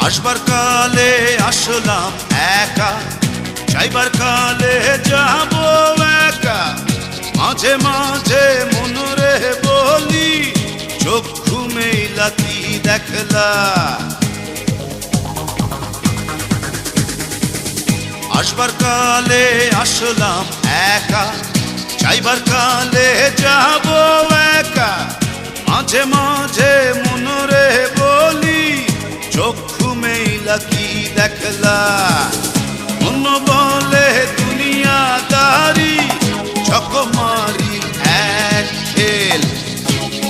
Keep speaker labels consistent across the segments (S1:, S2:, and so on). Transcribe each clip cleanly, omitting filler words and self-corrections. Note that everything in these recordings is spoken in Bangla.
S1: আসবার কালে আসলাম একা, যাইবার কালে যাব একা। মাঝে মাঝে মনরে বলি, চক্ষু মেলা কি দেখলা। আসবার কালে আসলাম একা, যাইবার কালে যাব একা। মাঝে মাঝে মনরে বলি, চক্ষু মেলা কি দেখলা। মন বলে দুনিয়াদারি, চকমারি এক খেল।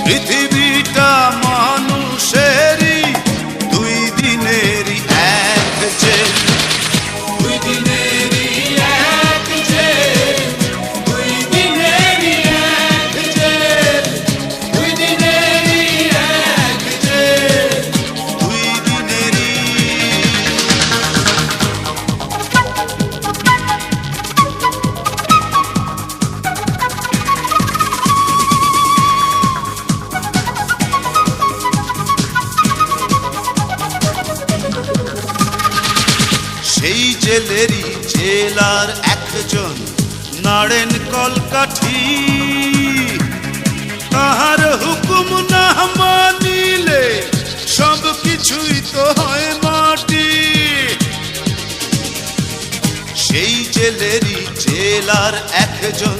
S1: পৃথিবীটা মানুষেরই, দুই দিনেরই এক জেল। দুই দিনেরই এক জেল, দুই দিনেরই এক জেল, দুই দিনেরই এক জেল, দুই দিনেরই। সেই জেলেরই জেলার একজন নাড়েন কলকাঠি। তাহার হুকুম না মানিলে সব কিছুই তো হয় মাটি। সেই জেলেরই জেলার একজন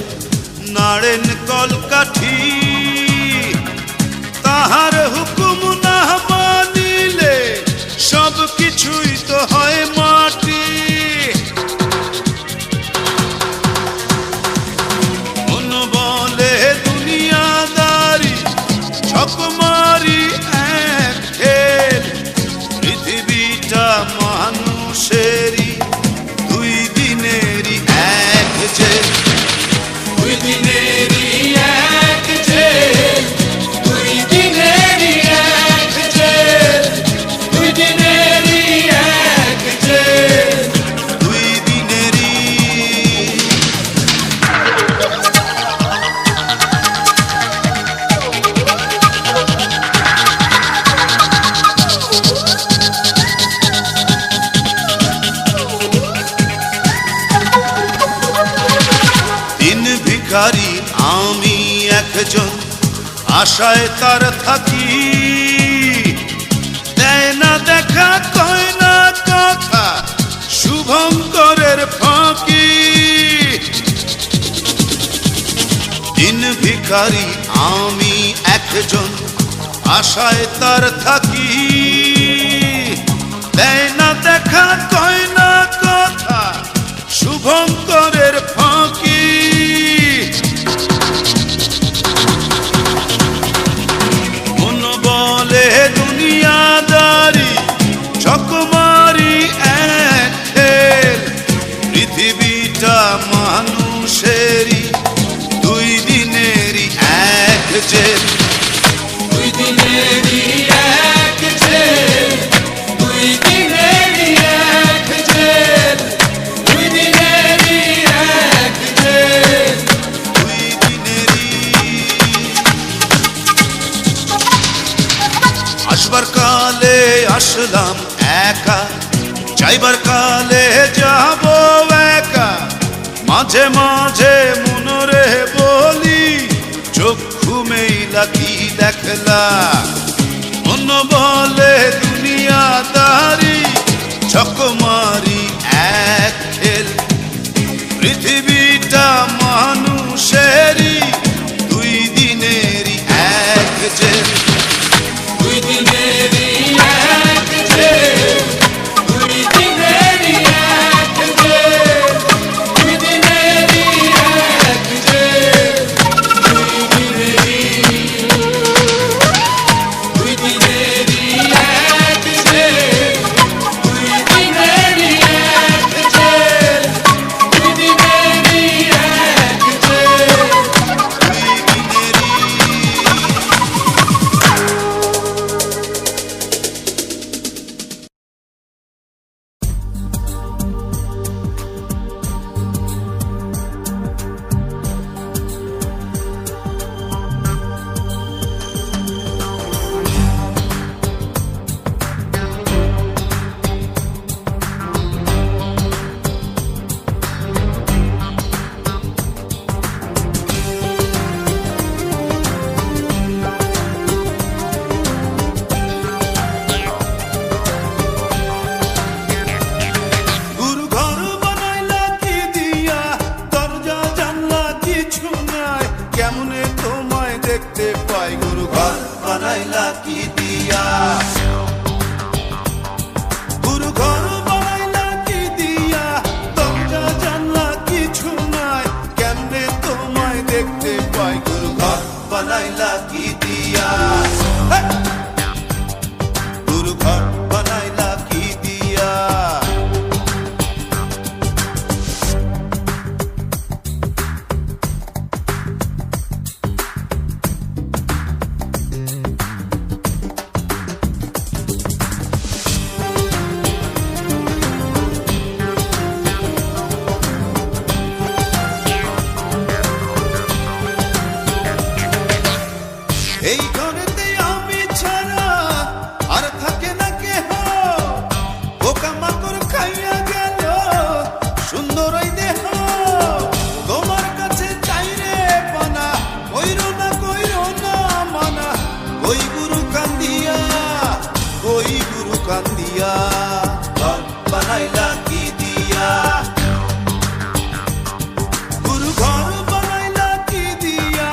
S1: নাড়েন কলকাঠি। তাহার হুকুম না মানিলে সব কিছুই তো হয় মাটি। মন বলে দুনিয়াদারি, চকমারি এক খেল। পৃথিবীটা মানুষেরই, দুই দিনেরই এক জেল। দুই দিনেরই এক জেল, দুই দিনেরই এক জেল, দুই দিনেরই এক জেল, দুই দিনেরই। দিন ভিখারি আমি একজন, আশায় তার থাকি। দেয় না দেখা, কয় না কথা, শুভঙ্করের ফাঁকি। দিন ভিখারি আমি একজন, আশায় তার থাকি। দেয় না দেখা, কয় না কথা, শুভঙ্করের ফাঁকি। মন বলে দুনিয়াদারি, চকমারি এক খেল। পৃথিবীটা মানুষেরই, দুই দিনেরই এক জেল। দুই দিনেরই এক জেল, দুই দিনেরই এক জেল, দুই দিনেরই এক জেল, দুই দিনেরই। আসবার কালে আসলাম একা, যাইবার কালে যাব একা। মাঝে মাঝে মনরে বলি, চক্ষু মেলা কি দেখলা। মন বলে দুনিয়াদারি, চকমারি এক খেল। পৃথিবীটা মানুষেরই, দুই দিনেরই এক জেল। দুই দিনেরই এক জেল, দুই দিনেরই এক জেল, দুই দিনেরই এক জেল, দুই দিনেরই। দুই দিনেরই এক জেল, দুই দিনেরই এক জেল, দুই দিনেরই এক জেল, দুই দিনেরই।
S2: কি দিয়া, গুরু ঘর বানাইলা কি দিয়া, দরজা জানলা কিছু নাই, কেমনে তোমায় দেখতে পাই, গুরু ঘর বানাইলা কি দিয়া, গুরু ঘর বানাইলা কি দিয়া। এই ঘরেতে আমি ছাড়া আর থাকে না কেহ, পোকামাকড় খাইয়া গেল সুন্দর ওই দেহ, তোমার কাছে চাই রে পানা, কইরো না মানা, ওই গুরু কান্দিয়া, ওই গুরু কান্দিয়া, ঘর বানাইলা কি দিয়া, গুরু ঘর বানাইলা কি দিয়া,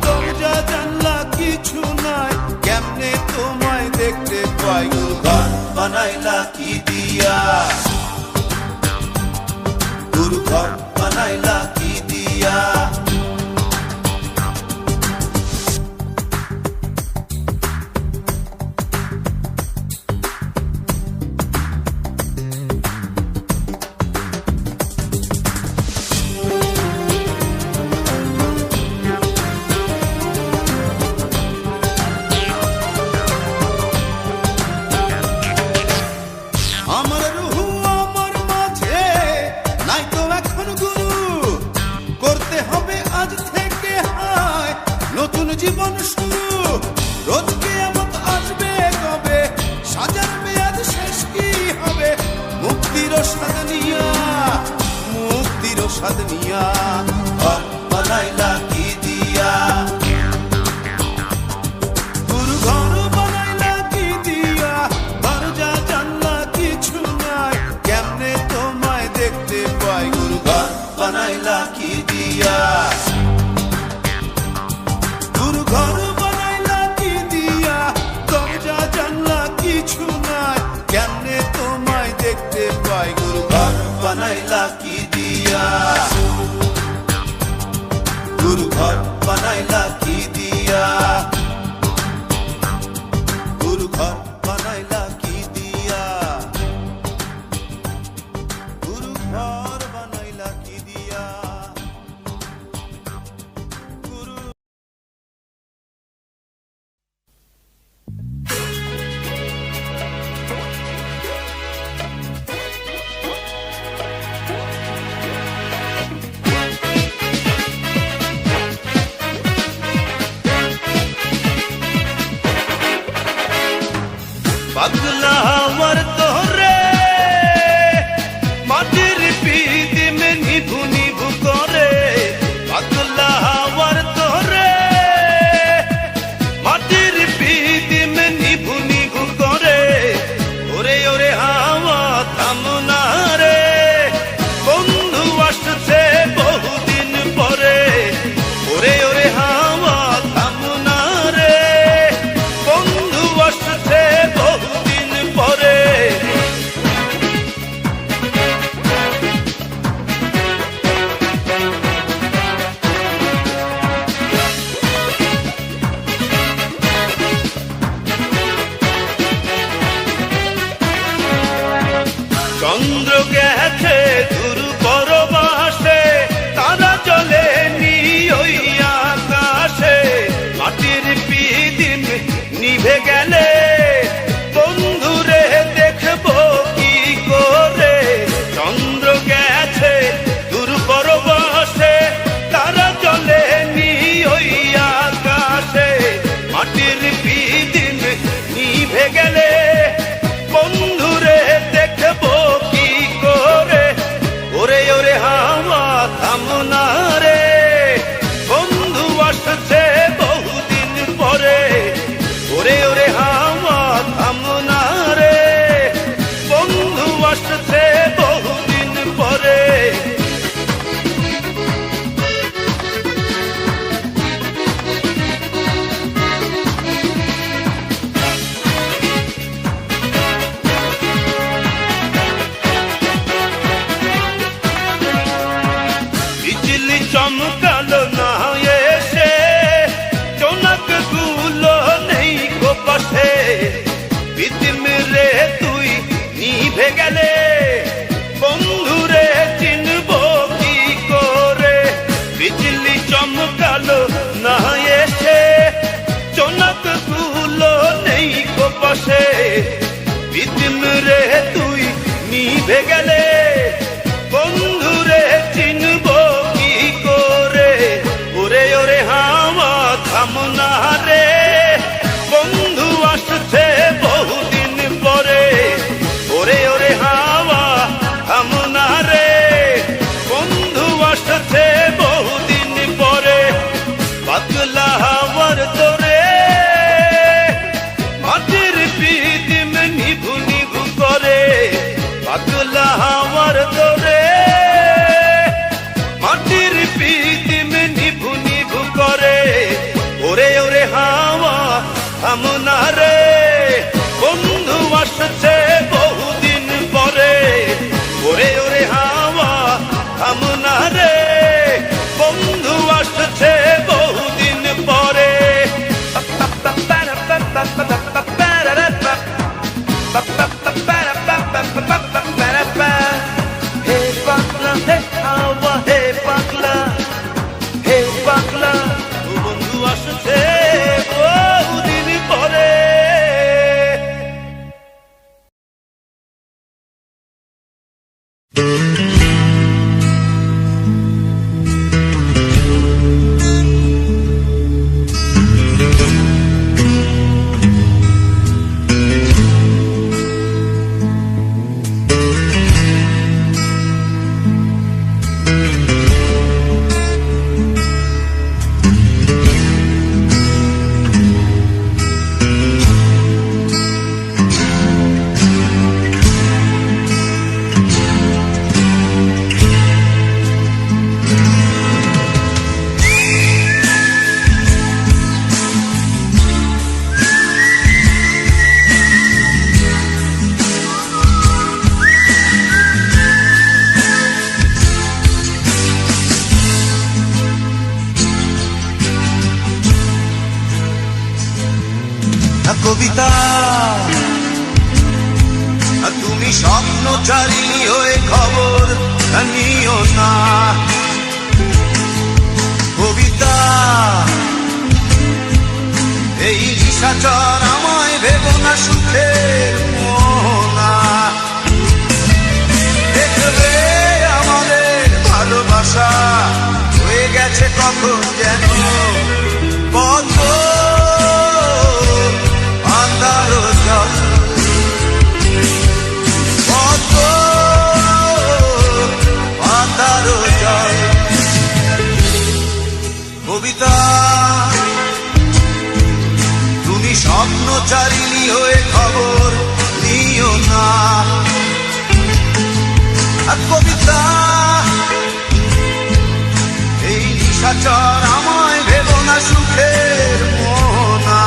S2: দরজা জানলা কিছু নাই, কেমনে তোমায় দেখতে পাই, গুরু ঘর বানাইলা কি দিয়া, গুরু ঘর বানাইলা কি দিয়া। আমার রুহু আমার মাঝে নাই তো এখন গুরু, করতে হবে আজ থেকে হায় নতুন জীবন শুরু, রোজ কিয়ামত আসবে কবে, সাজার মেয়াদ শেষ কি হবে, মুক্তির স্বাদ নিয়া, মুক্তির স্বাদ নিয়া, ঘর বানাইলা কি দিয়া, গুরু ঘর বানাইলা কি দিয়া, দরজা জানলা কিছু নাই, কেমনে তোমায় দেখতে পাই, গুরু ঘর বানাইলা কি দিয়া, গুরু ঘর বানাইলা কি দিয়া, দরজা জানলা কিছু নাই, কেমনে তোমায় দেখতে পাই, গুরু ঘর বানাইলা কি দিয়া, গুরু ঘর বানাইলা কি দিয়া, গুরু ঘর বানাইলা কি দিয়া, গুরু ঘর বানাইলা কি দিয়া, গুরু। পাগলা আমার তোরে মাটির পিদিম নিভু নিভু করে, পাগলা আমার তোরে মাটির পিদিম নিভু নিভু করে, ওরে ওরে হাওয়া থামনা রে, বন্ধু আসছে বহুদিন পরে, ওরে ওরে হাওয়া থামনা রে, বন্ধু আসছে বহুদিন পরে। চন্দ্র গেছে দূর পরবাসে, তারা চলে নি ওই আকাশে, মাটির পিদিম নিভে গেলে বন্ধুরে দেখবো কি করে, চন্দ্র গেছে দূর পরবাসে, তারা চলে নি ওই আকাশে, মাটির পিদিম নিভে গেলে বন্ধুরে দেখবো কি করে, ওরে ওরে হাওয়া থামনা রে, বন্ধু আসছে বহুদিন পরে, ওরে ওরে হাওয়া থামনা রে বন্ধু আসছে বহুদিন পরে ওরে ওরে হাওয়া থামনা রে বন্ধু আসছে বহুদিন পরে হে পাগলা হে হাওয়া হে পাগলা হে পাগলা বন্ধু আসছে বহুদিন পরে কবিতা তুমি স্বপ্নচারী হয়ে খবর নিও না কবিতা এই নিশাচর আমায় ভেবো না সুখের মোহনা দেখবে আমাদের ভালোবাসা হয়ে গেছে কখন যেন বন্ধ কবিতা তুমি স্বপ্নচারিণী হয়ে খবর নিও না কবিতা এই নিশাচর আমায় ভেবো না সুখের মোহনা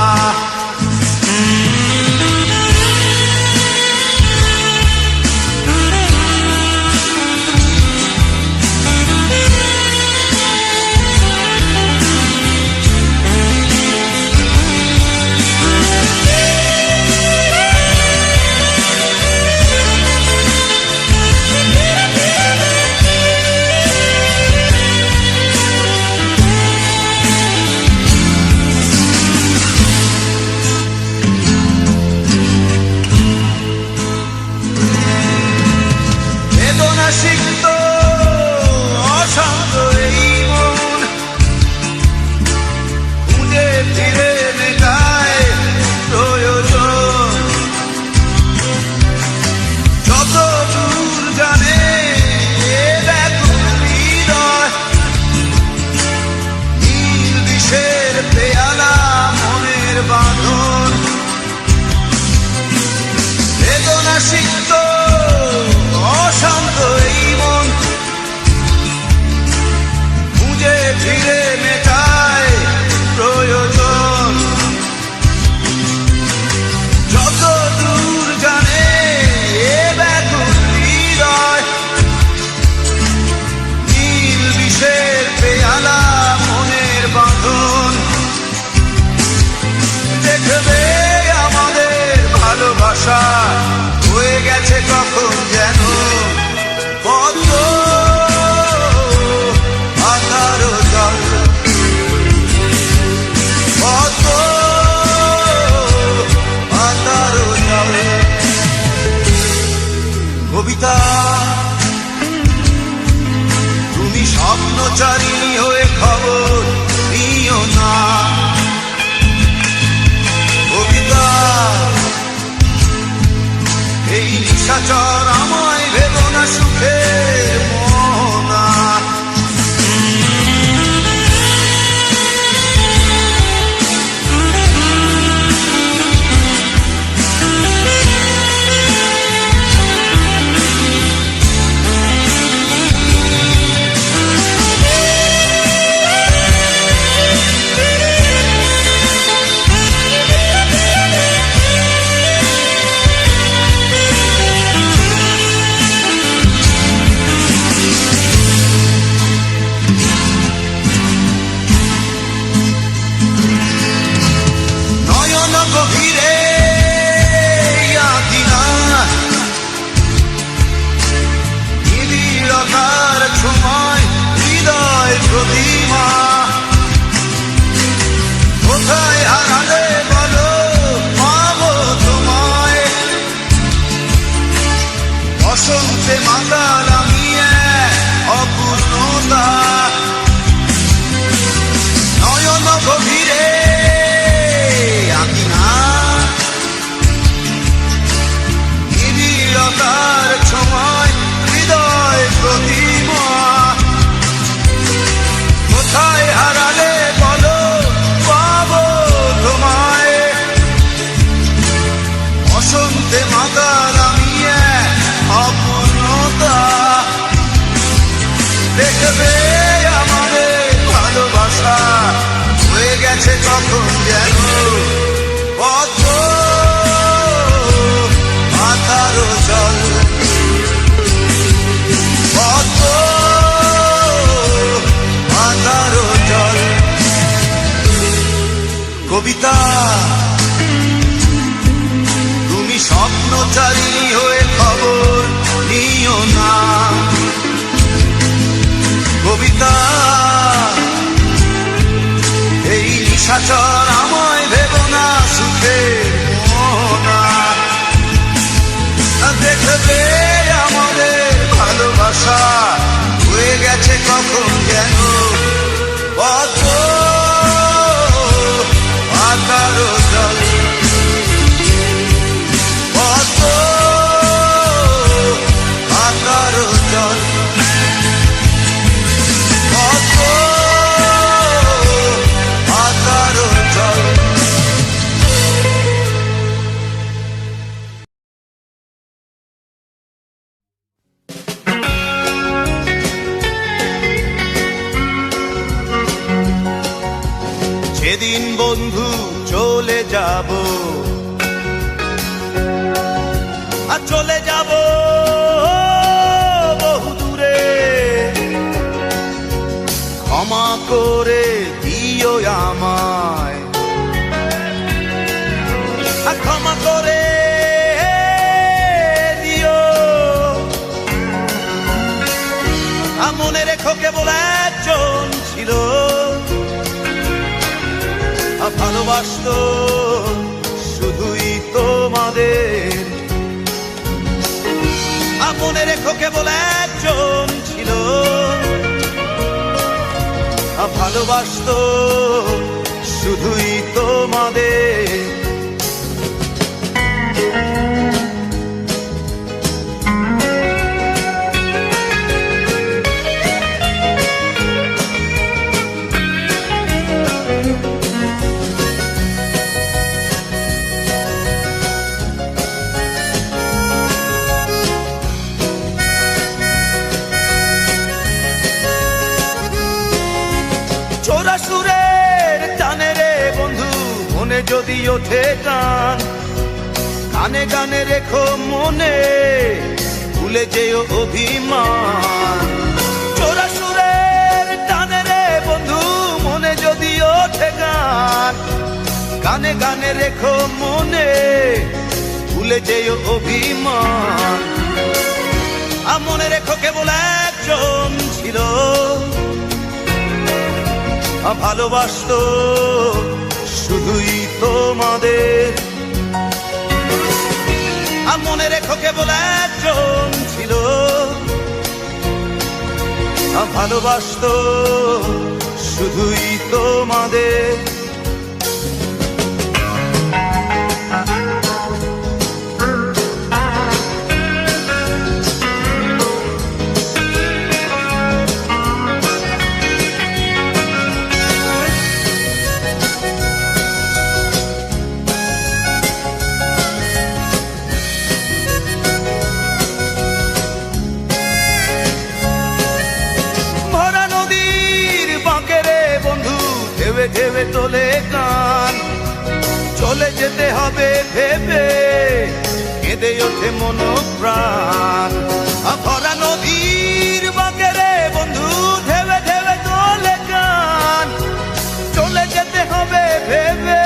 S2: হয়ে গেছে কখন যেন কত আধার জল কত আধার জল কবিতা তুমি স্বপ্নচারিণী হয়ে খবর নিও না কবিতা এই নিশাচর আমায় ভেবো না সুখের মোহনা করে দিও। মনে রেখো কেবল একজন ছিল ভালোবাসতো শুধুই তোমাদের। মনে রেখো কেবল একজন ছিল ভালোবাসতো শুধুই তোমাদের। চোরা সুরের টানে রে বন্ধু মনে যদি ওঠে টান, গানে গানে রেখো মনে ভুলে যেও অভিমান। চোরা সুরের টানে রে বন্ধু মনে যদি ওঠে গান, গানে গানে রেখো মনে ভুলে যেও অভিমান। মনে রেখো কেবল একজন ছিল ভালোবাসতো শুধুই তোমাদের। মনে রেখো কেবল একজন ছিল ভালোবাসতো শুধুই তোমাদের। ঢেবে তোলে গান, চলে যেতে হবে ভেবে কেঁদে ওঠে মন প্রাণ। ভরা নদীর বাঁকে রে বন্ধু ঢেবে ঢেবে তোলে গান, চলে যেতে হবে ভেবে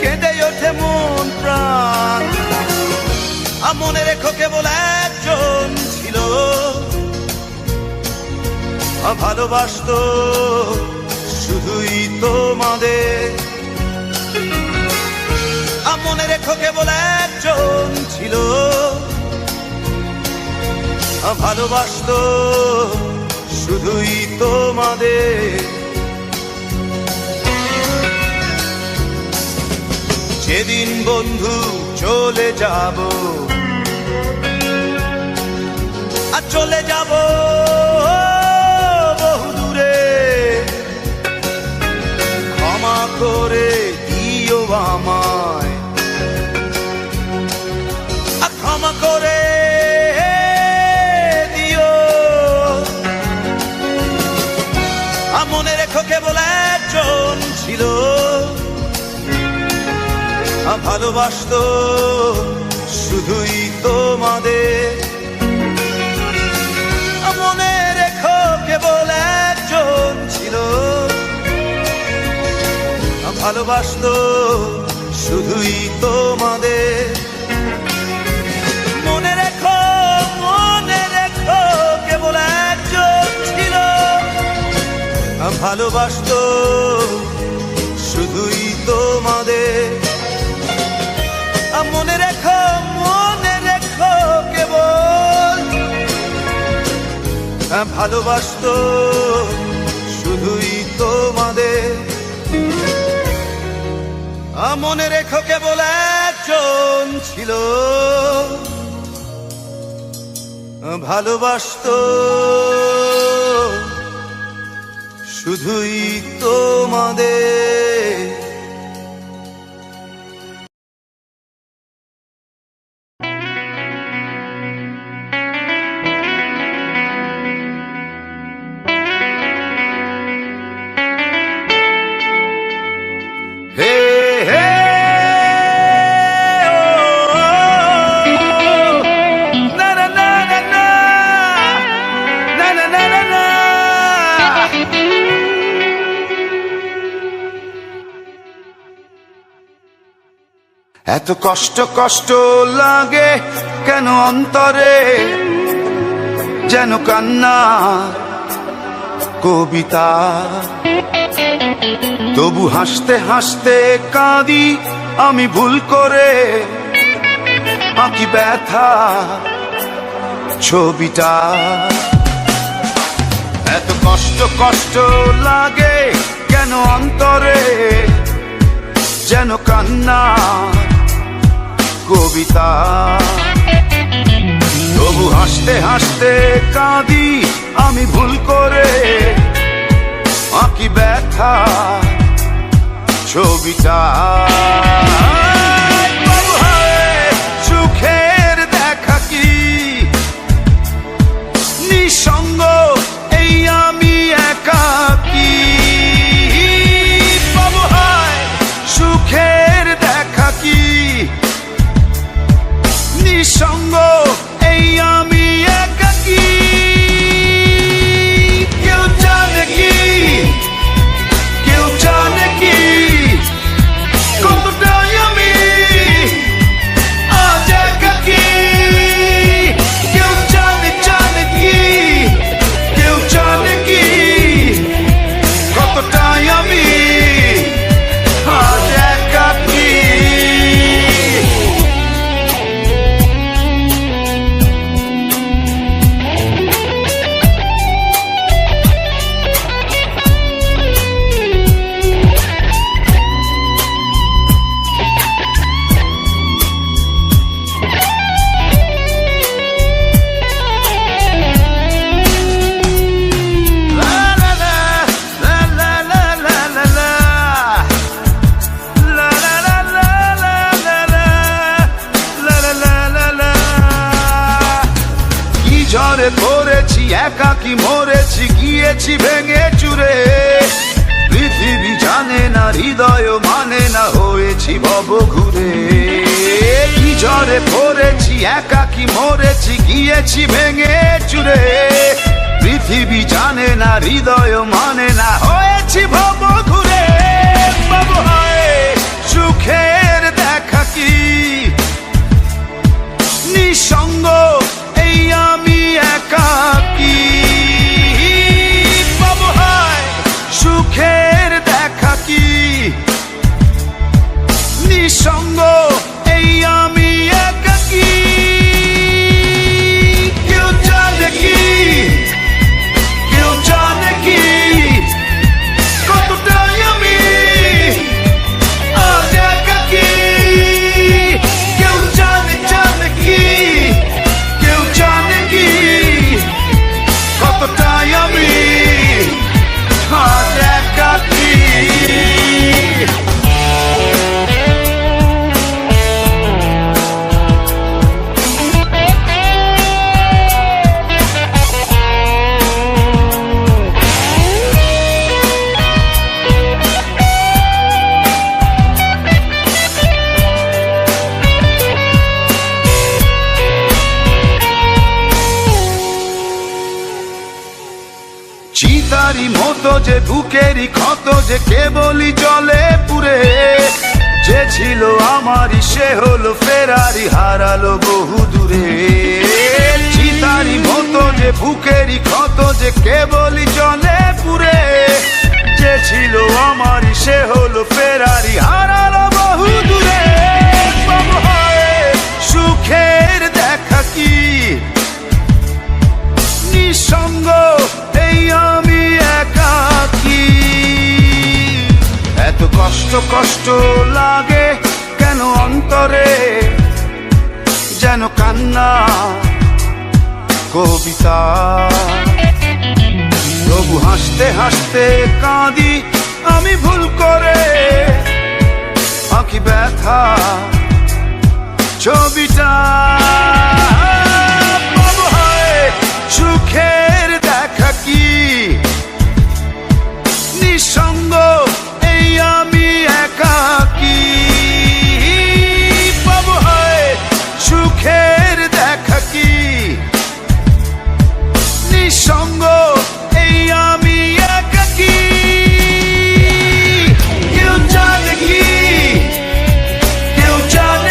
S2: কেঁদে ওঠে মন প্রাণ। মনে রেখো কেবল একজন ছিল ভালোবাসতো শুধুই তোমাদের। মনে রেখো কেবল একজন ছিল ভালোবাসতো শুধুই তোমাদের। যেদিন বন্ধু চলে যাব আর চলে যাব করে দিও আমায়, ক্ষমা করে দিও। মনে রেখো কেবল একজন ছিল ভালোবাসতো শুধুই তোমাদের। মনে রেখো কেবল একজন ছিল ভালোবাসতো শুধুই তোমাদের। মনে রেখো কেবল একজন ছিল ভালোবাসতো শুধুই তোমাদের। মনে রেখো কেবল ভালোবাসতো শুধুই তোমাদের। মনে রেখো কেবল একজন ছিল ভালোবাসতো শুধুই তোমাদের। এত কষ্ট কষ্ট লাগে কেন অন্তরে, যেন কান্না কবিতা। তবু হাসতে হাসতে কাঁদি আমি ভুল করে, আঁকি ব্যথা ছবিটা। এত কষ্ট কষ্ট লাগে কেন অন্তরে, যেন কান্না কবিতা। তবু হাসতে হাসতে কাঁদি আমি ভুল করে, আঁকি ব্যথা ছবিটা। সুখের দেখা কি নিঃসঙ্গ এই আমি একাকী। বাবু হায় সুখের দেখা কি নিঃসঙ্গ এই আমি একাকী। কেউ জানে কি, কেউ জানে কি কতটাই আমি আজ একাকী। কেউ জানে জানে কি, কেউ জানে কি কতটাই আমি আজ একাকী। ঝড়ে পড়েছি একাকী মরেছি গিয়েছি ভেঙে চুরে। পৃথিবী জানে না হৃদয় মানে না হয়েছি ভব ঘুরে। কি ঝড়ে পড়েছি একাকী মরেছি গিয়েছি ভেঙে চুরে। পৃথিবী জানে না হৃদয় মানে না হয়েছি ভব ঘুরে। বাবু হায় সুখের দেখা কি নিঃসঙ্গ এই আমি একাকী। বাবু হায় সুখের দেখা কি নিঃসঙ্গ এই আমি একাকী। কেউ জানে কি, কেউ জানে কি কতটাই আমি আজ একাকী। কেউ জানে জানে কি, কেউ জানে কি কতটাই আমি আজ একাকী। চিতারি মতো যে বুকেরই ক্ষত যে কেবলই জলে পুরে। যে ছিল আমারই সে হলো ফেরারি হারালো বহু দূরে। চিতারি মতো যে বুকেরই ক্ষত যে কেবলই জলে পুরে। যে ছিল আমারই সে হলো ফেরারি হারালো বহু দূরে। বাবু হায় সুখের দেখা কি নিঃসঙ্গ এই আমি একাকী। এত কষ্ট কষ্ট লাগে কেন অন্তরে, যেন কান্না কবিতা। তবু হাসতে হাসতে কাঁদি আমি ভুল করে, আঁকি ব্যথা ছবিটা। বাবু হায় সুখের দেখা কি নিঃসঙ্গ এই আমি একাকী। বাবু হায় সুখের দেখা কি নিঃসঙ্গ এই আমি একাকী। কেউ জানে কি, কেউ জানে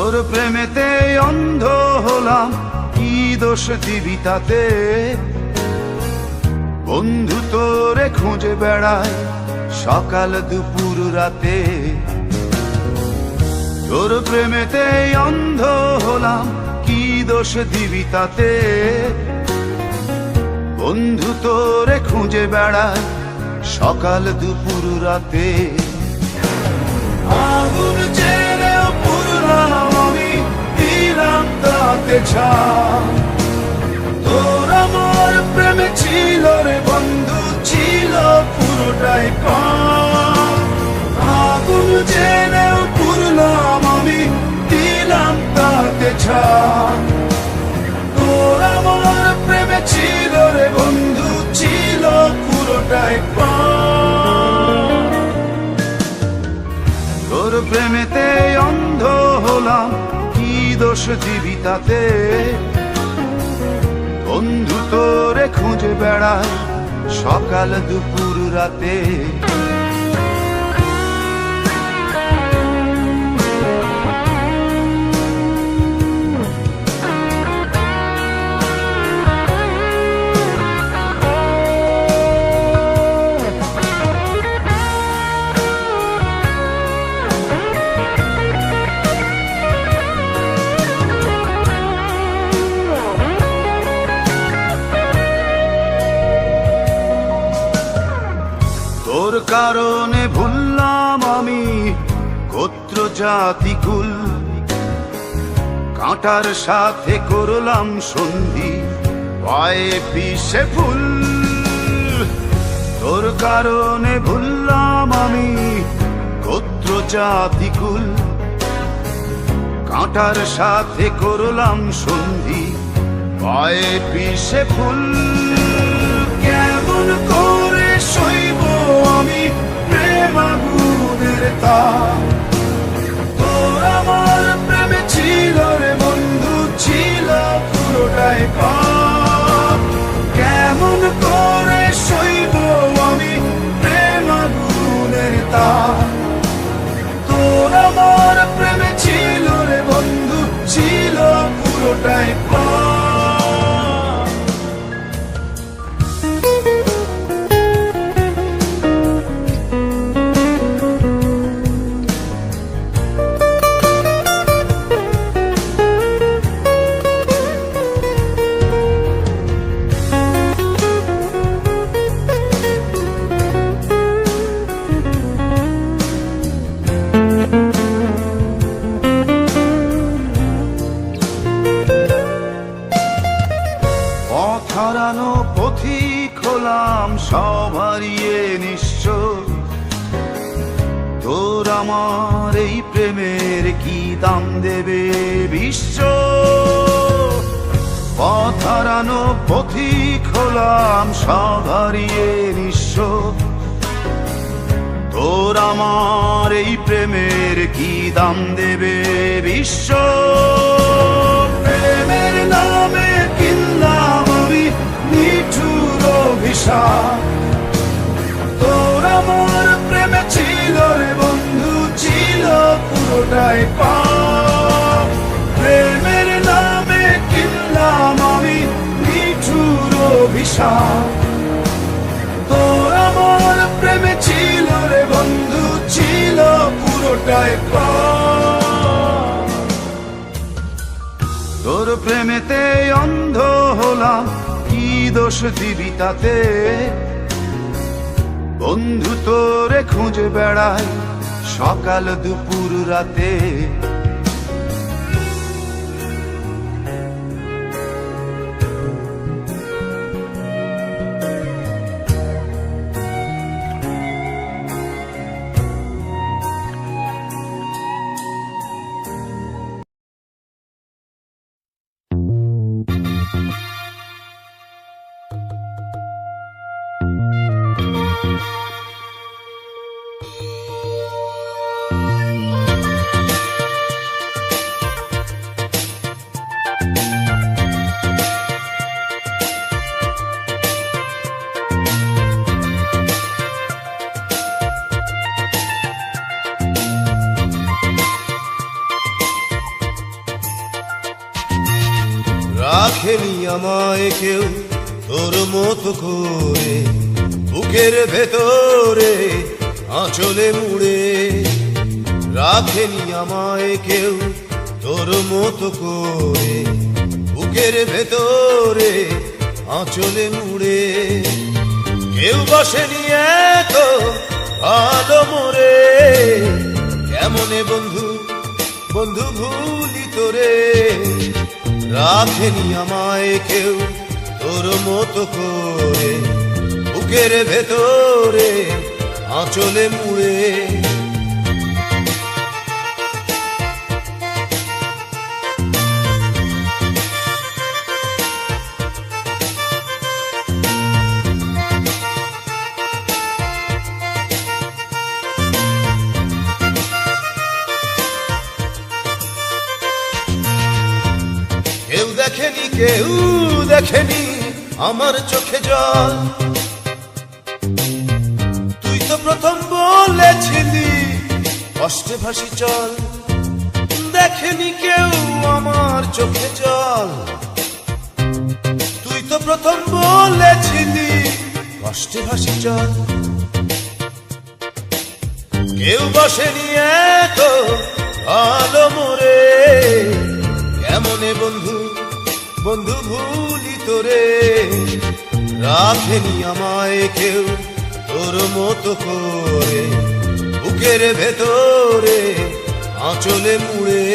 S2: তোর প্রেমেতে অন্ধ হলাম, কি দোষ দিবি তাতে? বন্ধু তোরে খুঁজে বেড়ায় সকাল দুপুর রাতে। তোর প্রেমেতে অন্ধ হলাম, কি দোষ দিবি তাতে? বন্ধু তোরে খুঁজে বেড়ায় সকাল দুপুর রাতে। আগুন জেলেও পুরলাম আমি, দিলাম তাতে ছাই। তোর আমার প্রেমে ছিল রে বন্ধু, ছিল পুরোটাই পাপ। আগুন জেলেও পুরলাম আমি, দিলাম তাতে ছাই। তোর আমার প্রেমে ছিল রে বন্ধু, ছিল পুরোটাই পাপ। তোর প্রেমেতে অন্ধ হলাম, কি দোষ দিবি তাতে? বন্ধু তোরে খুঁজে বেড়ায় সকাল দুপুর রাতে। তোর কারণে ভুললাম আমি গোত্র জাতি কুল, কাঁটার সাথে করলাম সন্ধি, পায়ে পিষে ফুল। তোর কারণে ভুললাম আমি গোত্র জাতি কুল, কাঁটার সাথে করলাম সন্ধি, পায়ে পিষে ফুল। কেমন করে সইব আমি প্রেম আগুনের তাপ? তোর আমার প্রেমে ছিল রে বন্ধু, ছিল পুরোটাই পাপ। কেমন করে সইব আমি প্রেম আগুনের তাপ? তোর আমার প্রেমে ছিল রে বন্ধু, ছিল পুরোটাই পাপ। হারানো পথিক হলাম সব হারিয়ে নিঃস্ব। তোর আমার এই প্রেমের কি দাম দেবে বিশ্ব? পথ হারানো পথিক হলাম সব হারিয়ে নিঃস্ব। তোর আমার এই প্রেমের কি দাম দেবে বিশ্ব? প্রেমের নামে কিনলাম আমি নিঠুর অভিশাপ। তোর আমার প্রেমে ছিল রে বন্ধু, ছিল পুরোটাই পাপ। প্রেমের নামে কিনলাম আমি নিঠুর অভিশাপ। তোর আমার প্রেমে ছিল রে বন্ধু, ছিল পুরোটাই পাপ। তোর প্রেমেতে অন্ধ হলাম, কি দোষ দিবি তাতে? বন্ধু তোরে খুঁজে বেড়ায় সকাল দুপুর রাতে। রাখেনি আমায় কেউ তোর মতো করে, বুকের ভেতরে আঁচলে মুড়ে। রাখেনি আমায় কেউ তোর মতো করে, বুকের ভেতরে আঁচলে মুড়ে। কেউ বসেনি এত ভালো মোরে, কেমনে বন্ধু বন্ধু ভুলি তোরে। রাখেনি আমায় কেউ তোর মতো করে, বুকের ভেতরে আঁচলে মুড়ে। কেউ দেখেনি কেউ দেখেনি আমার চোখে জল, তুই তো প্রথম বলেছিলি কষ্টে ভাসি চল। দেখেনি কেউ আমার চোখে জল, তুই তো প্রথম বলেছিলি কষ্টে ভাসি চল। কেউ বসেনি এত ভালো মোরে, কেমনে বন্ধু বন্ধু ভুলি তোরে। রাখেনি আমায় কেউ তোর মতো করে, বুকের ভেতরে আঁচলে মুড়ে।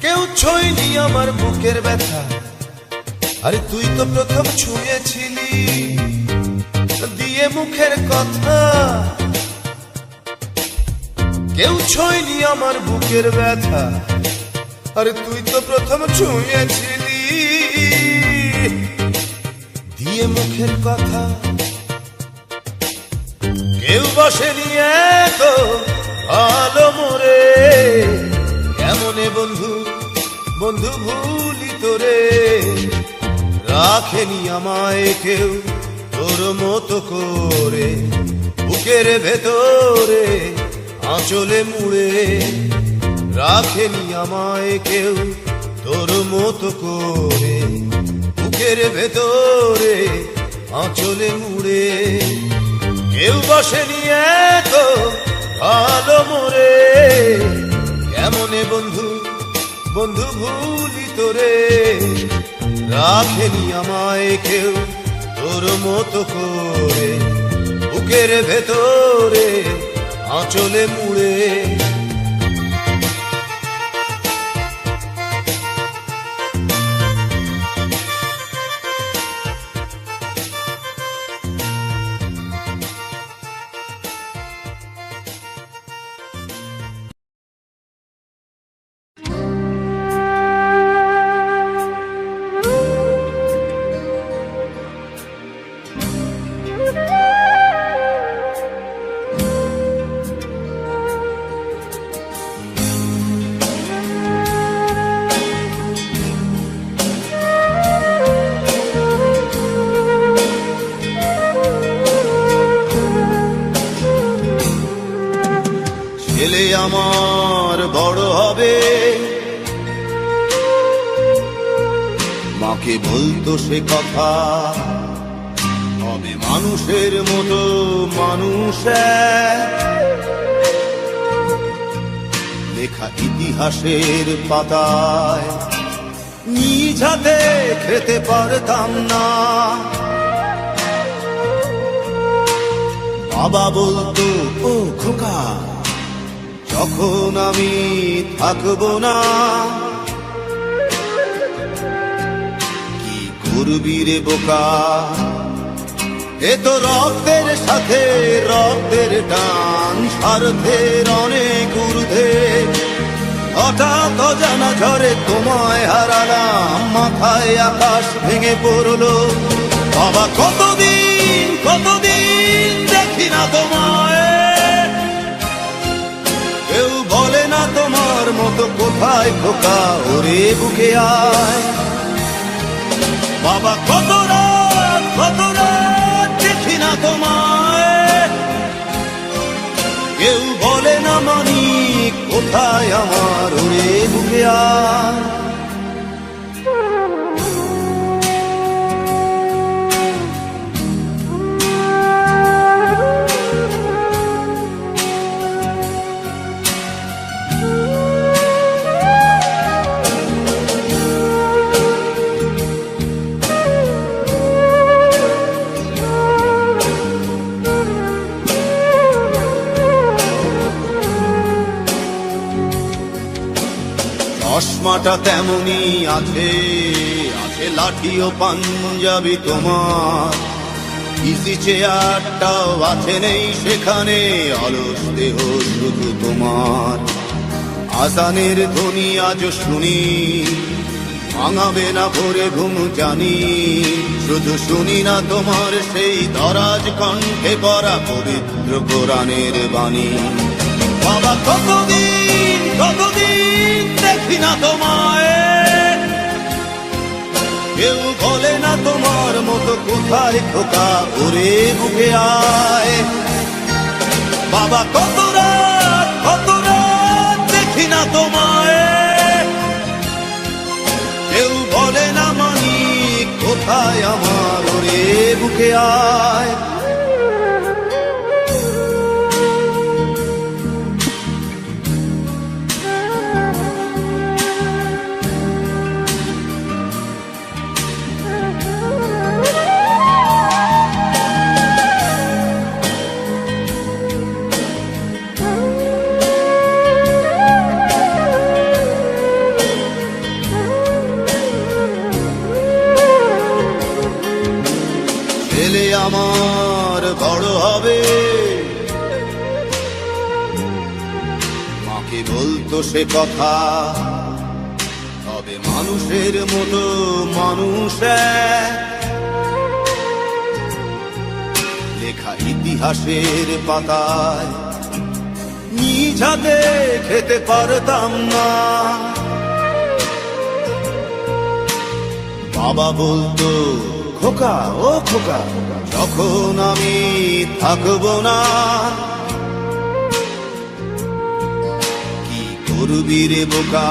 S2: কেউ ছুঁয়নি আমার বুকের ব্যথা, আরে তুই তো প্রথম ছুঁয়েছিলি দিয়ে মুখের কথা। কেউ ছুঁয়নি আমার বুকের ব্যথা, আরে তুই তো প্রথম ছুঁয়েছিলি দিয়ে মুখের কথা। কেউ বসেনি এত ভালো মোরে, কেমনে বন্ধু বন্ধু ভুলি তোরে। রাখেনি আমায় কেউ তোর মতো করে, বুকের ভেতরে আঁচলে মুড়ে। রাখেনি আমায় কেউ তোর মতো করে, বুকের ভেতরে আঁচলে মুড়ে। কেউ বসেনি এত ভালো মোরে, কেমনে বন্ধু বন্ধু ভুলি তোরে। রাখেনি আমায় কেউ তোর মতো করে, বুকের ভেতরে আঁচলে মুড়ে। ছেলে আমার বড় হবে, মাকে বলতো সে কথা, হবে মানুষের মতো মানুষ। লেখা ইতিহাসের পাতায় নিজ হাতে খেতে পারতাম না। বাবা বলতো ও খোকা, যখন আমি থাকবো না, কি করবি রে বোকা। এ তো রক্তের সাথে রক্তের টান, স্বার্থের অনেক ঊর্ধ্বে। হঠাৎ অজানা ঝড়ে তোমায় হারালাম, মাথায় আকাশ ভেঙে পড়লো। বাবা কতদিন কতদিন দেখি না তোমায়, কেউ কোথায় খোকা ওরে বুকে আয়। বাবা কত রাত দেখি না তোমায়, কেউ বলে না মানি কোথায় আমার ওরে বুকে আয়। চশমাটা তেমনি আছে, আছে লাঠি ও পাঞ্জাবি তোমার, ইজি চেয়ারটাও আছে নেই সেখানে, অলস দেহ শুধু তোমার। আজানের ধ্বনি আজ শুনি, ভাঙাবে না ভোরে ঘুম জানি, শুধু শুনি না তোমার সেই দরাজ কণ্ঠে পড়া পবিত্র কোরআনের বাণী। বাবা কতদিন দেখি না তোমায়, কেউ বলে না তোমার মতো কোথায় খোকা ওরে বুকে আয়। বাবা কত রাত দেখি না তোমায়, কেউ বলে না মানি কোথায় আমার ওরে বুকে আয়। ছেলে আমার বড় হবে, মাকে বলতো সে কথা, হবে মানুষের মতো মানুষ এক। লেখা ইতিহাসের পাতায় নিজ হাতে খেতে পারতাম না, বাবা বলতো খোকা ও খোকা যখন আমি থাকবো না, কি করবি রে বোকা,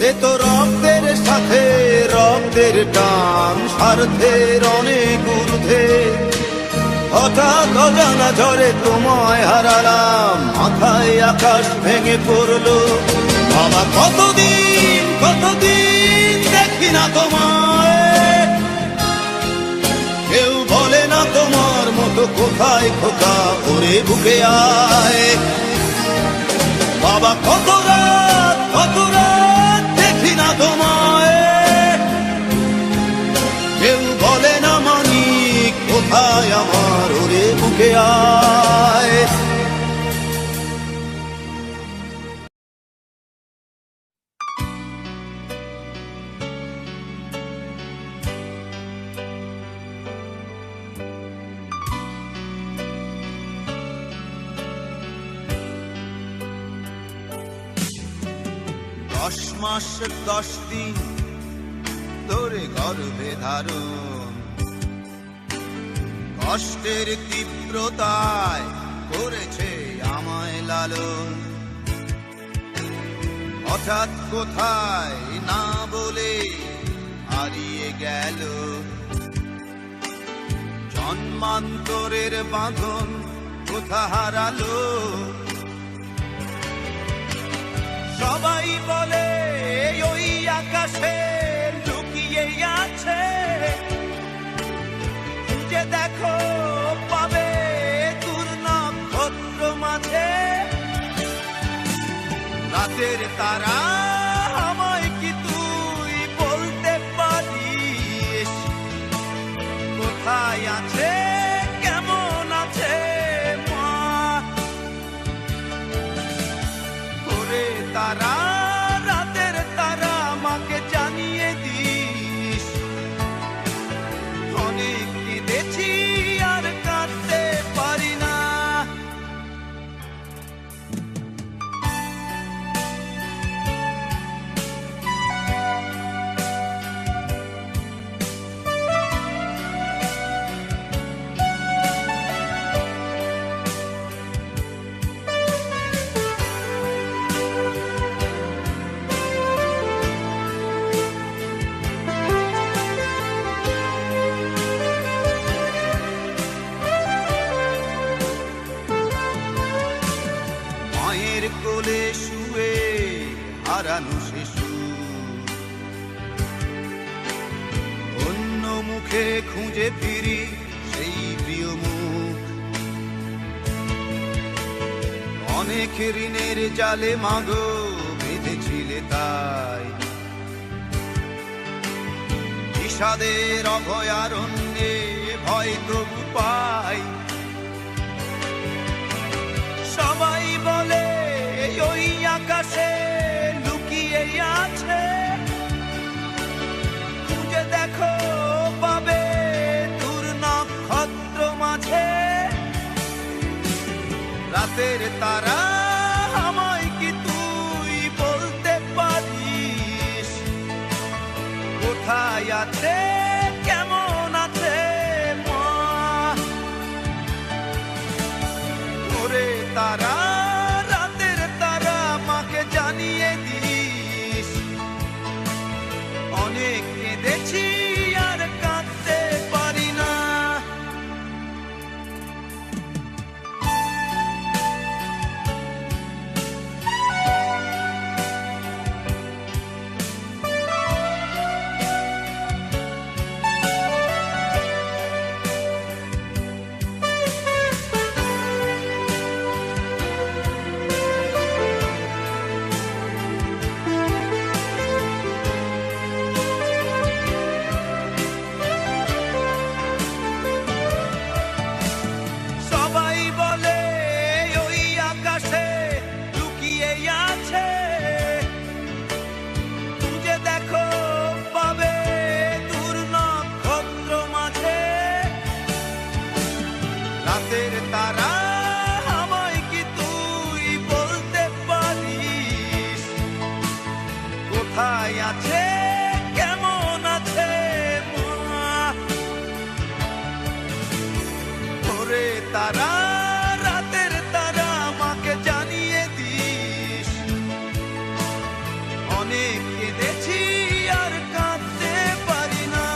S2: এ তো রক্তের সাথে রক্তের টান, স্বার্থের অনেক ঊর্ধ্বে। হঠাৎ অজানা ঝড়ে তোমায় হারালাম, মাথায় আকাশ ভেঙে পড়লো। বাবা কতদিন দেখি না তোমায়, কেউ বলে না তোমার মতো কোথায় খোকা ওরে বুকে আয়। বাবা কত রাত দেখি না তোমায়, কেউ বলে না মানি কোথায় আমার ওরে বুকে আয়। দশ মাস 10 দিন ধরে গর্ভে ধারণ, কষ্টের তীব্রতায় করেছে আমায় লালন। হঠাৎ কোথায় না বলে হারিয়ে গেল, জন্মান্তরের বাঁধন কোথা হারালো। সবাই বলে ওই আকাশে লুকিয়ে আছে, যে দেখো পাবে দূর নক্ষত্র মাঝে। রাতের তারা আমায় কি তুই বলতে পারিস, কোথায় আছে কেমন আছে মা। ওরে তারা রাতের তারা আমাকে জানিয়ে দিস, অনেক কেঁদেছি আর কাঁদতে পারি না। সুখে খুঁজে ফিরি সেই প্রিয় মুখ। অনেক ঋণের জালে মাগো বেঁধেছিলে তাই, বিষাদের অভয়ারণ্যে ভয় তবু পাই। সবাই বলে ওই আকাশে লুকিয়ে আছে, খুঁজে দেখো পাবে দূর নক্ষত্র মাঝে। রাতের তারা আমায় কি তুই বলতে পারিস, কোথায় আছে কেমন আছে মা? ওরে তারা, রাতের তারা, মাকে জানিয়ে দিস, অনেক কেঁদেছি আর কাঁদতে পারি না। সবাই বলে ওই আকাশে লুকিয়ে আছে, খুঁজে দেখো পাবে দূর নক্ষত্র মাঝে। রাতের তারা আমায় কি তুই বলতে পারিস, কোথায় আছে কেমন আছে মা? ওরে তারা, রাতের তারা, মাকে জানিয়ে দিস, অনেক কেঁদেছি আর কাঁদতে পারি না।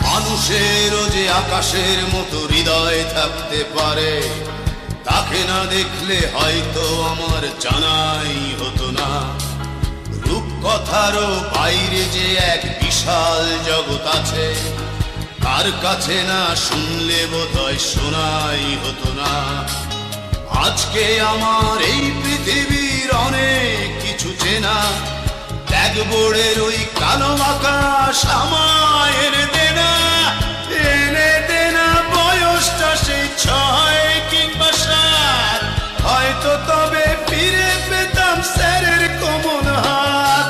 S2: মানুষেরও যে আকাশের মতো হৃদয় থাকতে পারে, তাকে না দেখলে হয়তো আমার জানাই হতো না। রূপকথারও বাইরে যে এক বিশাল জগৎ আছে, তার কাছে না শুনলে বোধহয় শোনাই হতো না। আজকে আমার এই পৃথিবীর অনেক কিছু চেনা, ব্ল্যাকবোর্ডের ওই কালো আকাশ আমায় এনে দেনা, এনে দেনা। বয়সটা সেই 6 কিংবা 7, হয়তো তবে ফিরে পেতাম স্যারের কোমল হাত।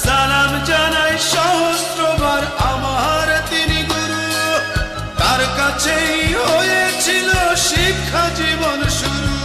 S2: সালাম জানাই সহস্রবার আমার তিনি গুরু, তার কাছেই হয়েছিল শিক্ষা জীবন শুরু।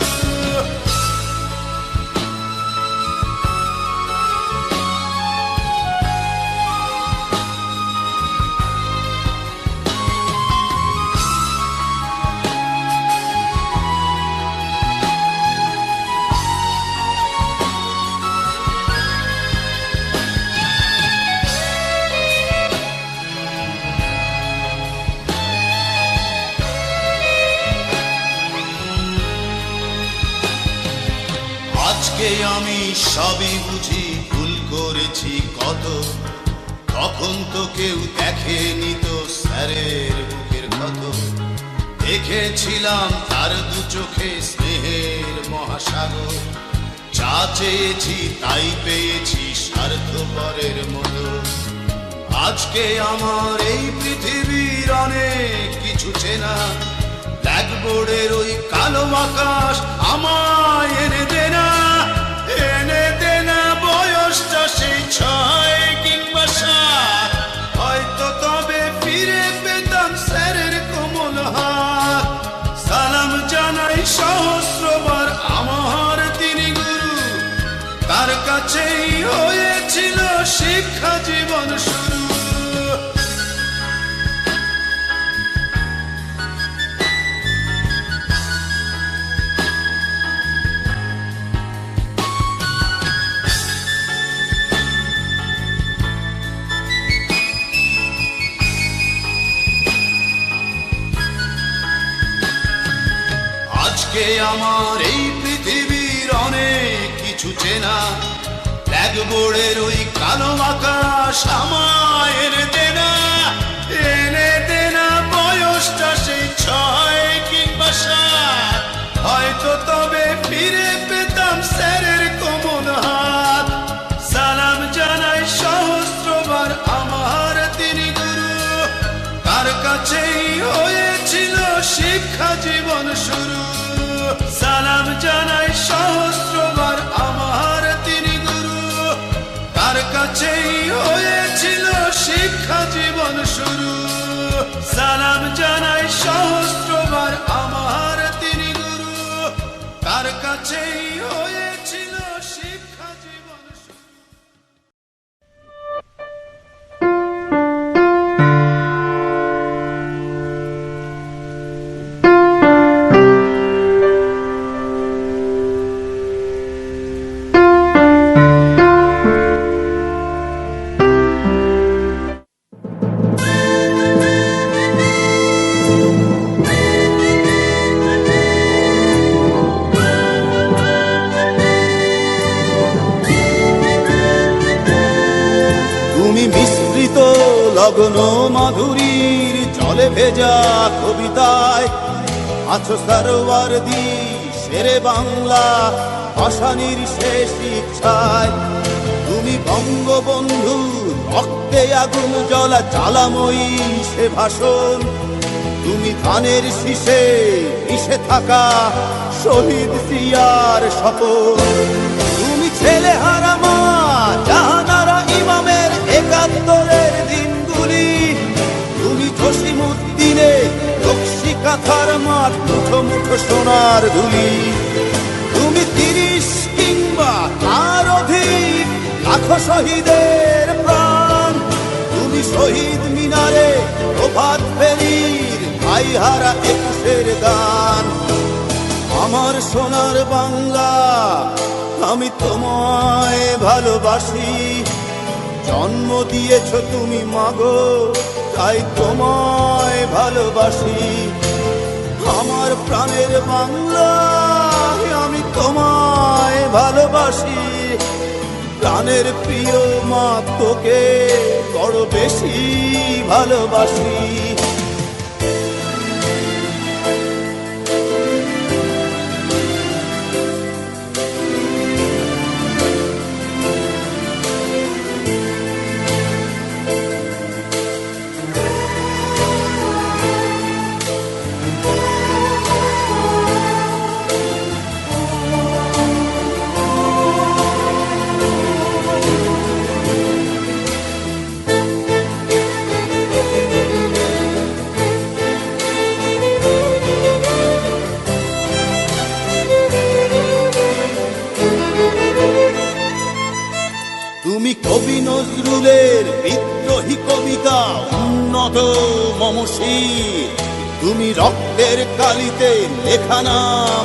S2: আজকে আমি সবই বুঝি, ভুল করেছি কত। তখন তো কেউ দেখেনি তো স্যারের বুকের ক্ষত, দেখেছিলাম তার দু চোখে স্নেহের মহাসাগর। যা চেয়েছি তাই পেয়েছি স্বার্থপরের মতো। আজকে আমার এই পৃথিবীর অনেক কিছু চেনা, ব্ল্যাকবোর্ডের ওই কালো আকাশ আমায় এনে দেনা, এনে দেনা। বয়সটা সেই 6 কিংবা 7, হয়তো তবে ফিরে পেতাম স্যারের কোমল হাত। সালাম জানাই সহস্রবার আমার তিনি গুরু, জীবন শুরু। আজকে আমার এই পৃথিবীর অনেক কিছু চেনা, ব্ল্যাকবোর্ডের ওই কালো আকাশ আমায় এনে দেনা বয়সটা সেই 6 কিংবা 7, হয়তো তবে ফিরে পেতাম স্যারের কোমল হাত। সালাম জানাই সহস্রবার আমার তিনি গুরু, তার কাছেই হয়েছিল শিক্ষা জীবন শুরু। সালাম জানাই সহস্রবার আমার তিনি গুরু, তার কাছেই হয়েছিল শিক্ষা জীবন শুরু। সালাম জানাই সহস্রবার আমার তিনি গুরু, তার কাছেই হয়েছিল শিক্ষা জীবন শুরু। তুমি মিশ্রিত লগ্ন মাধুরীর জলে ভেজা কবিতায় আছো সরোয়ারদি শেরে বাংলা ভাষানির শেষ ইচ্ছায়। তুমি বঙ্গবন্ধু রক্তে আগুন জ্বলা জ্বালাময়ী সে ভাষণ, তুমি ধানের শীষে মিশে থাকা শহীদ জিয়ার শপথ। তুমি ছেলে হারা মা জাহানারা ইমামের ৭১-এর দিনগুলি, তুমি জসিমউদ্দিনের রক্সি কাঁথার মাঠ মুঠো মুঠো সোনার ধুলি। তুমি ৩০ কিংবা তার অধিক লাখো শহীদের প্রাণ, তুমি শহীদ মিনারে প্রভাত ফেরির ভাইহারা ২১-এর গান। আমার সোনার বাংলা আমি তোমায় ভালোবাসি, জন্ম দিয়েছ তুমি মাগো তাই তোমায় ভালোবাসি। আমার প্রাণের বাংলা আমি তোমায় ভালোবাসি, প্রাণের প্রিয় মা তোকে বড় বেশি ভালোবাসি। তুমি কবি নজরুলের বিদ্রোহী কবিতা উন্নত মমশীর, তুমি রক্তের কালিতে লেখা নাম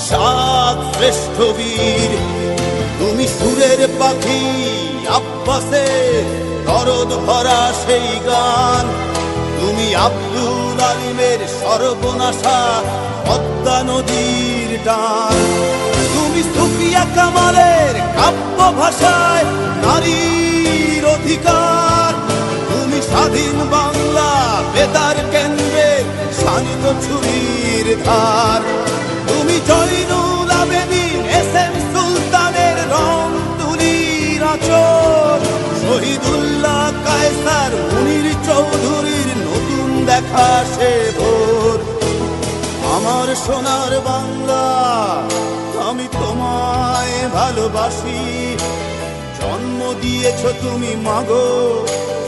S2: সাত শ্রেষ্ঠ বীর। তুমি সুরের পাখি আব্বাসের দরদ ভরা সেই গান, তুমি আব্দুল আলিমের সর্বনাশা পদ্মা নদীর টান। তুমি সুফিয়া কামালের কাব্য ভাষায় নারীর অধিকার, তুমি স্বাধীন বাংলা বেতার কেন্দ্রের শানিত ছুরির ধার। তুমি জয়নুল আবেদিন SM সুলতানের রং তুলির আঁচল, শহীদুল্লাহ কায়সার মুনির চৌধুরীর নতুন দেখা সে ভোর। আমার সোনার বাংলা আমি তোমায় ভালোবাসি, জন্ম দিয়েছ তুমি মাগো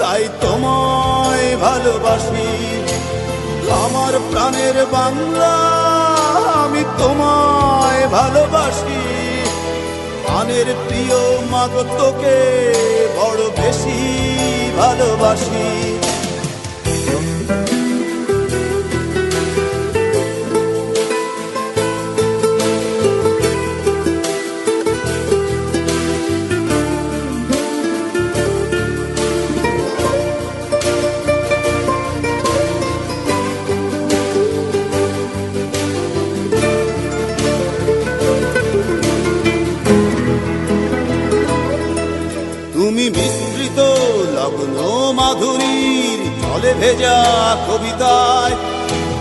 S2: তাই তোমায় ভালোবাসি। আমার প্রাণের বাংলা আমি তোমায় ভালোবাসি, প্রাণের প্রিয় মাগো তোকে বড় বেশি ভালোবাসি। তুমি মিশ্রিত লগ্ন মাধুরীর জলে ভেজা কবিতায়,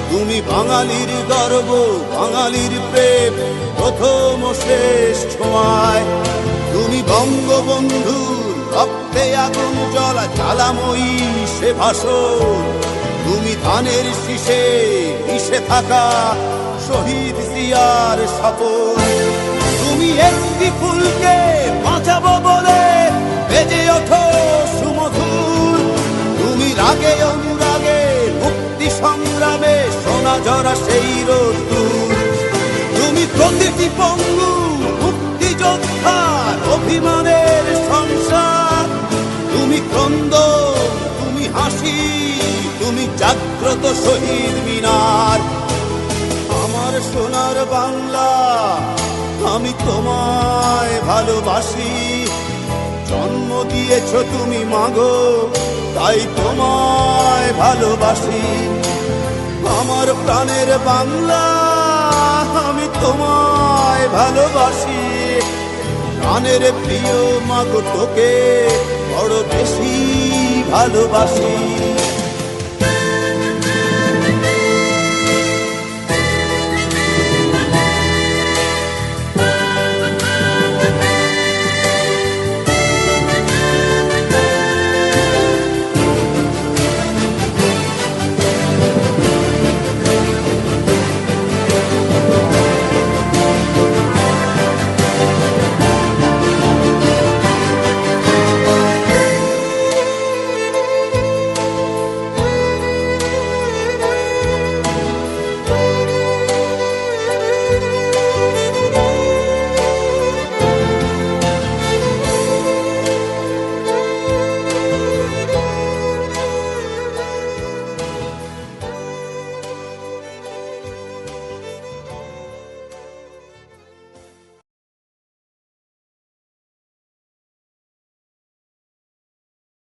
S2: তুমি বাঙালির গর্ব, বাঙালির প্রেম, প্রথম শেষ ছোঁয়ায়। তুমি বঙ্গবন্ধুর রক্তে আগুন জ্বলা জ্বালাময়ী সে ভাষণ, তুমি ধানের শীষে মিশে থাকা শহীদ জিয়ার শপথ। তুমি একটি ফুলকে বাঁচাবো বলে বেজে ওঠো সুমধুর, তুমি রাগে অনুরাগে মুক্তি সংগ্রামে সোনা ঝরা সেই রোদ্দুর। তুমি প্রতিটি পঙ্গু মুক্তিযোদ্ধার অভিমানের সংসার, তুমি ক্রন্দন, তুমি হাসি, তুমি জাগ্রত শহীদ মিনার। আমার সোনার বাংলা, আমি তোমায় ভালোবাসি। জন্ম দিয়েছ তুমি মাগো, তাই তোমায় ভালোবাসি। আমার প্রাণের বাংলা, আমি তোমায় ভালোবাসি। প্রাণের প্রিয় মাগো, তোকে বড় বেশি ভালোবাসি।